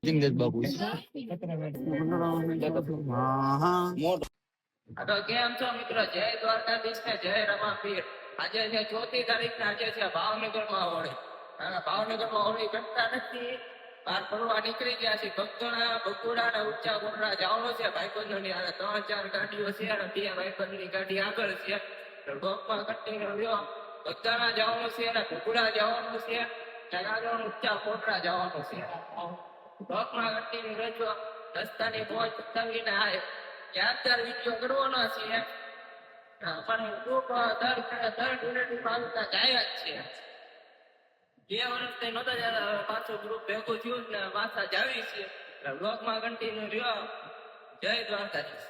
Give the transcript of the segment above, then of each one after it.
જિંગેશ બાપુ કેમ છો મિત્રો? જય દ્વારકાધીશ ને જય રમાપીર. આજે છે 4મી તારીખ ને આજે છે ભાવનગરમાં હોળી. ભાવનગરમાં હોળી કરતા નથી, બહાર ફરવા નીકળી ગયા છે. ભક્તોના બગુડા ને ઊંચા કોટડા જવાનું છે. ભાઈબંધોની 3-4 ગાડીઓ છે અને 2 ભાઈબંધની ગાડી આગળ છે. ડોકમાં કન્ટિન્યુ રહ્યો. બગદાણા જવાનું છે અને બગુડા જવાનું છે. જગાડવાનું ઊંચા કોટડા જવાનું છે. ડોકમાં કન્ટિન્યુ રહેજો. રસ્તાની પહોંચ બતાવીને આવે. 4 વિડીયો કરવાનો છે પણ ખૂબ દર યુનિટમાં જાય જ છે. 2 વર્ષથી નહોતા જતા, પાછું ગ્રુપ ભેગું થયું ને પાછા જાવી છે. બ્લોગમાં કન્ટિન્યુ રહ્યો. જય દ્વારકાધીશ.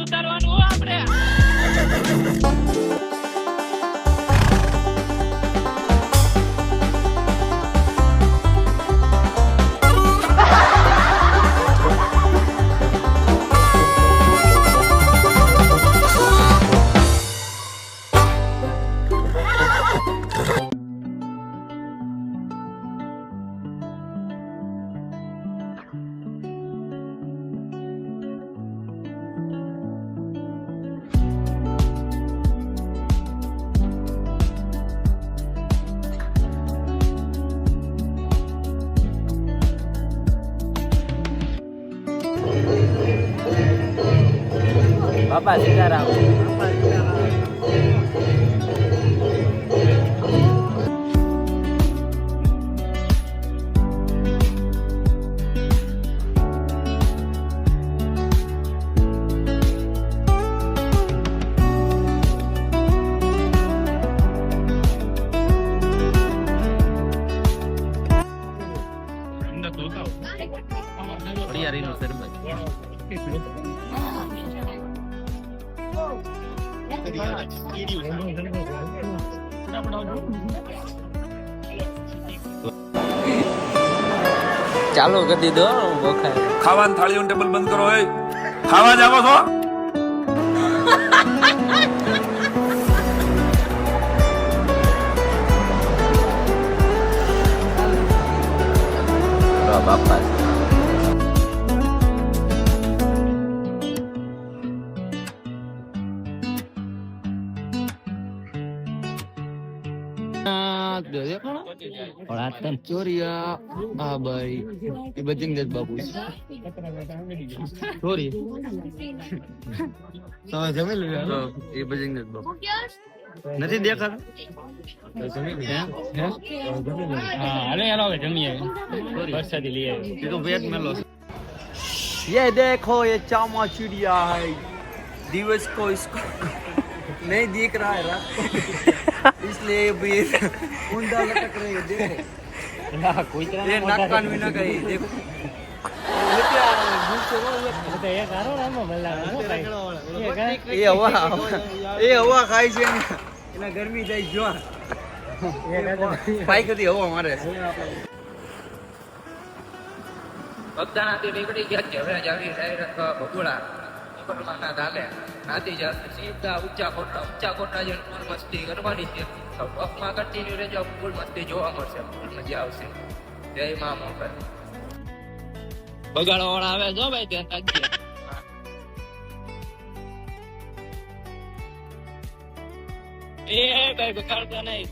ઉતારવાનું આપણે બાપા સીતારામ. ચાલો કરી દીધો. ખાવાની થાળીઓ ટેબલ બંધ કરો. ખાવા જાવો છો? બાપા ચોરિયા. હા ભાઈ એ બજિંગેશ બાપુ સોરી તમે જમી લીધા? એ બજિંગેશ બાપુ નથી દેખાતા. ये देखो ये चामा चिड़िया है, दिवस को इसको नहीं दिख रहा है रात को, इसलिए भी ऊंधा लटक रही है. देखो ये नाक कान भी ना कहीं. देखो ये हवा खाई છે એના ગરમી જાય જો પાઈ કદી હવા મારે. બગદાણાથી નીકળી ગયા છે. હવે જાવી ડાયરેક્ટ બગુડા ના ધાલે નાતી જશે સીધા ઊંચા કોટડા જઈને ફૂલ મસ્તી કરવાની છે. બસમાં કન્ટિન્યુ રહેજો. ફૂલ મસ્તી જોવા મળશે. ફૂલ મજા આવશે. જય મા મોગલ. બગાડો વાળા આવે જો ભાઈ ત્યાં તાજ્ય. એ ભાઈ બગાડતા નહીં.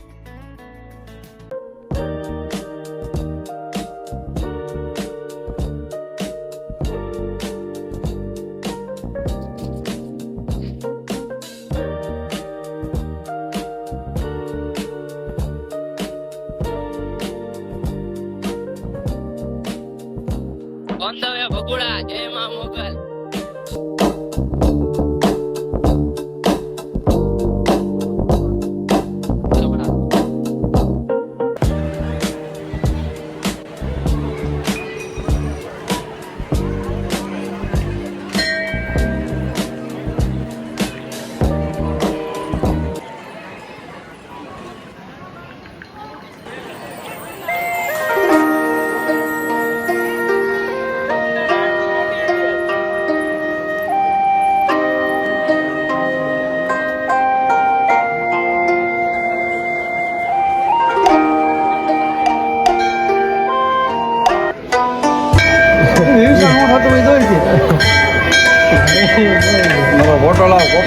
બગુડા. જય મા મોગલ.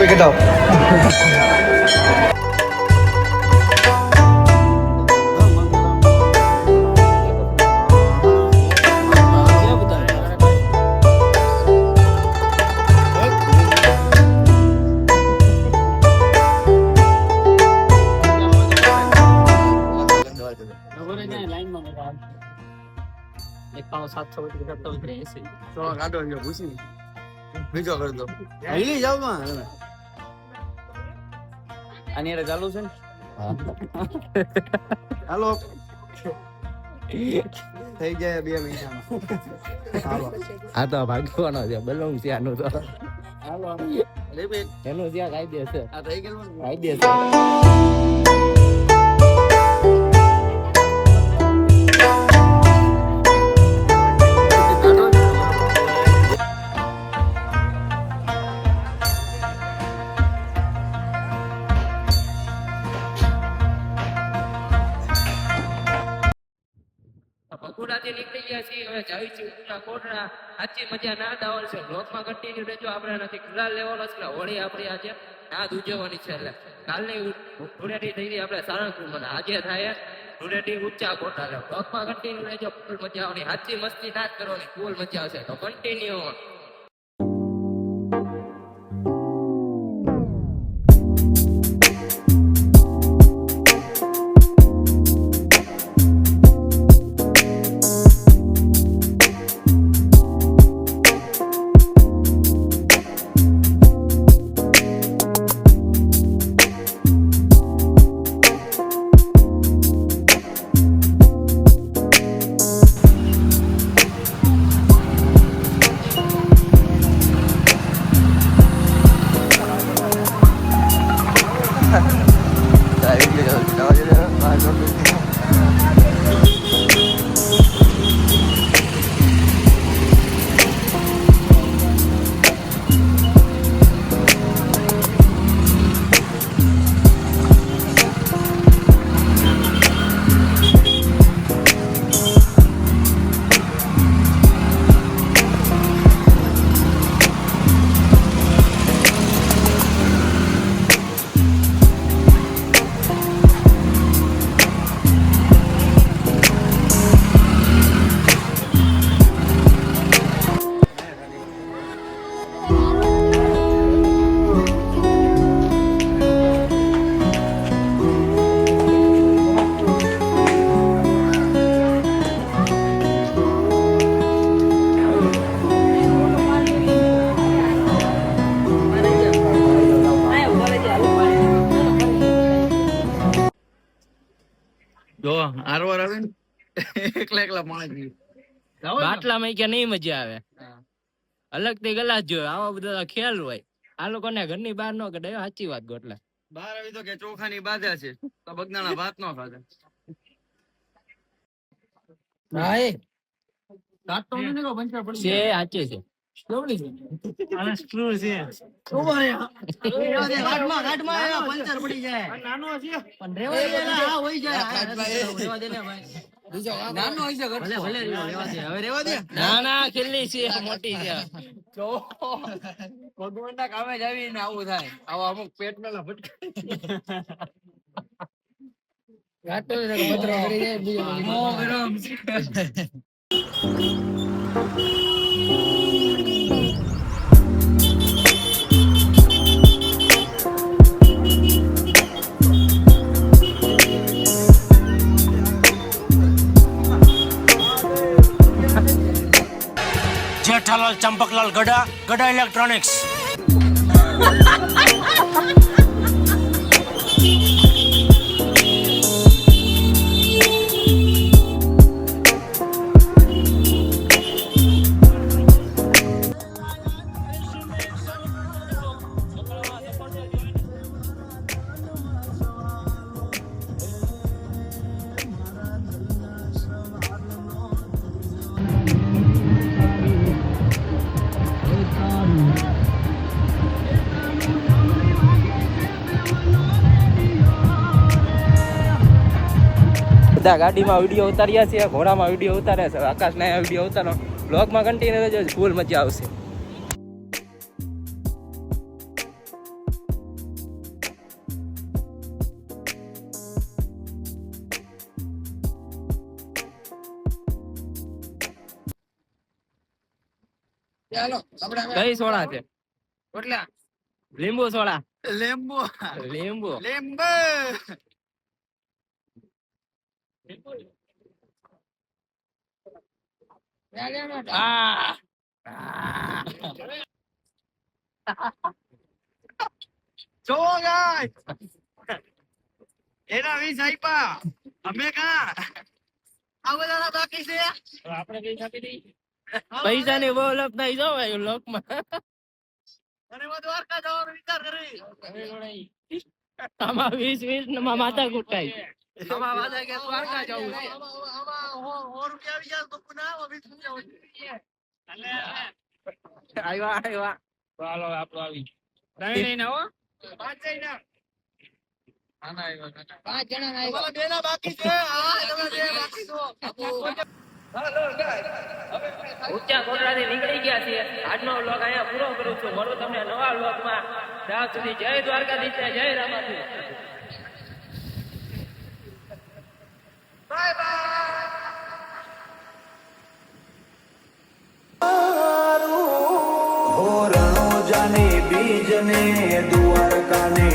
pick it up. બીજો કરી દો હિલી જાવ માં આની રે ચાલુ છે ને હાલો થઈ જાય 2 મહિનામાં હાલો આ તો ભાગવાનો છે બલમ છે આનું તો હાલો લે બે એનું ત્યાં કાયદે છે આ થઈ ગયું કાયદે છે બપોરાથી નીકળી ગયા છીએ હવે જાવી છીએ ઉના કોટડા આજી મજા ના દાવલ છે બ્લોકમાં કન્ટિન્યુ રહેજો આપણે નથી ગુલાલ લેવાનો છે હોળી આપણી આજે ના ઉજવવાની છે એટલે કાલની ધૂળેટી થઈ ગઈ આપણે સારંગપુર આજે થાય ધૂળેટી ઊંચા કોટા લે બ્લોકમાં કન્ટિન્યુ રહેજો ફૂલ મજા આવવાની હાચી મસ્તી ના જ કરવાની ફૂલ મજા આવશે તો કન્ટિન્યુ જો આરવાર આવે ને એકલા એકલા માણસ બાટલામાં કે નહીં મજા આવે અલગ થી ગલાસ જો આવા બધા ખેલ હોય આ લોકોને ઘરની બહાર નો કઢાય સાચી વાત ગોટલા બહાર આવી તો કે ચોખાની બાધા છે તો બગદાણા ભાત નો ખાધા હા એ કાટતો ને કો પંચર પડી છે સાચી છે કેવડી છે આને સ્ક્રૂ છે ઓવા રે ઘાટમાં એના પંચર પડી જાય નાનો છે પણ રેવા દે હા હોઈ જાય રેવા દે ને ભાઈ બીજો નાનો હોય છે ભલે ભલે રેવા દે હવે રેવા દે ના ના ખેલી છે મોટી છે જો ભગવાનના કામે જ આવીને આવું થાય આવો અમુક પેટમેલા ભટકાય ગાટો ને પત્રો કરી જાય બીજો નો ગરમ જેઠાલાલ ચંપકલાલ ગડા ગડા ઇલેક્ટ્રોનિક્સ બધા ગાડીમાં વિડીયો ઉતાર્યા છે ઘોડામાં વિડીયો ઉતાર્યા છે આકાશના વિડીયો ઉતારો બ્લોગમાં કન્ટિન્યુ રહેજો ફૂલ મજા આવશે ચાલો આપણે હવે કઈ સોડા છે? ઓટલા લીંબુ સોડા. લીંબુ લીંબુ. લીંબુ આ જો ગાઈસ એના 20 આપ્યા અમે કા આ બધા બાકી છે આપણે કઈ આપી દઈ. પૈસાની બહુ લપ નહીં જો ભાઈ લોકમાં. અને હું દ્વારકા જવાનો વિચાર કરી આમાં 20 માં માથા કૂટાય. આમાં વાદા કે દ્વારકા જવું છે આમાં 100 રૂપિયા આવી જાય તો પુના 20 રૂપિયા આવ્યા. તો હાલો આપણો આવી. ત્રણ લઈને આવો. 5 જઈના પાંચ જણા ના તમારા બેના બાકી છે હા તમે બે બાકી છો ઊંચા કોટડાથી નીકળી ગયા છીએ. આજનો વ્લોગ અહીંયા પૂરો કરું છું. મળું તમને નવા વ્લોગમાં. ત્યાં સુધી જય દ્વારકાધીશ ને જય રામાધીશ. બાય બાય हो रणो जाने बीजने द्वारका ने